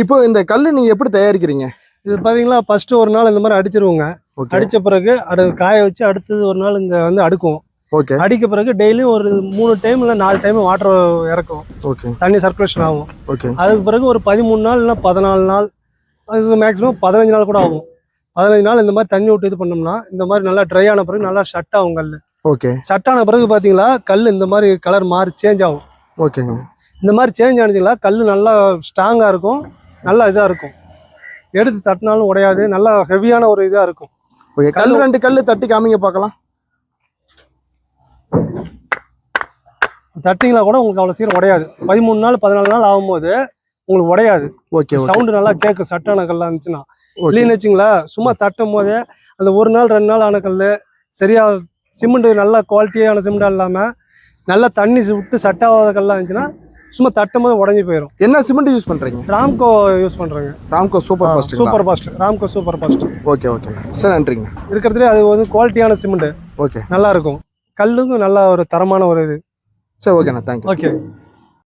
இப்போ இந்த கல் நீங்க எப்படி தயாரிக்கிறீங்க? இது பாத்தீங்களா, ஃபர்ஸ்ட் ஒரு நாள் இந்த மாதிரி அடிச்சிருவோங்க. அடிச்ச பிறகு அது காய வச்சு அடுத்தது ஒரு நாள் இங்க வந்து அடுக்குவோம். ஓகே. அடிக்க பிறகு டெய்லியும் ஒரு 3 டைம் இல்ல 4 டைம் வாட்டர் இறக்கும். ஓகே. தண்ணி சர்க்குலேஷன் ஆகும். ஓகே. அதுக்கு பிறகு ஒரு 13 நாள் இல்ல 14 நாள், அது மேக்ஸிமம் 15 நாள் கூட ஆகும். 15 நாள் இந்த மாதிரி தண்ணி விட்டு இது பண்ணோம்னா இந்த மாதிரி நல்லா ட்ரை ஆன பிறகு நல்லா ஷட் ஆகும் கல். ஓகே. ஷட் ஆன பிறகு பாத்தீங்களா கல் இந்த மாதிரி கலர் மாறி சேஞ்ச் ஆகும். ஓகேங்க. இந்த மாதிரி சேஞ்ச் ஆனிச்சுங்களா கல் நல்லா ஸ்ட்ராங்கா இருக்கும், நல்லா இதா இருக்கும். எடுத்து தட்டினாலும் உடையாது, நல்லா ஹெவியான ஒரு இதா இருக்கும். ஓகே. கல் 2 கல் தட்டி காமிங்க பார்க்கலாம். தட்டிங்களா கூட உங்களுக்கு அவ்வளவு சீக்கிரம் உடையாது. 13 நாள் 14 நாள் ஆகும்போது உங்களுக்கு உடையாது. ஓகே. சவுண்டு நல்லா கேட்கும் சட்டான கல்லா இருந்துச்சுன்னா. இல்லைன்னு வச்சுங்களா சும்மா தட்டும் போதே அந்த 1 நாள் 2 நாள் ஆன கல் சரியா சிமெண்ட் நல்லா குவாலிட்டியான சிமெண்டா இல்லாம நல்லா தண்ணி விட்டு சட்டாவாத கல்லா இருந்துச்சுன்னா சும்மா தட்டும் போது உடஞ்சி போயிடும். என்ன சிமெண்ட் யூஸ் பண்றீங்க? ராம்கோ யூஸ் பண்றாங்க. Ramco super fast. Super fast. Ramco super fast. Okay okay sir, நன்றிங்க. இருக்கிறதுலே அது வந்து குவாலிட்டியான சிமெண்ட். ஓகே. நல்லா இருக்கும். கல்லுக்கும் நல்ல ஒரு தரமான ஒரு இது. சரி, ஓகேண்ணா, தேங்க்யூ. ஓகே.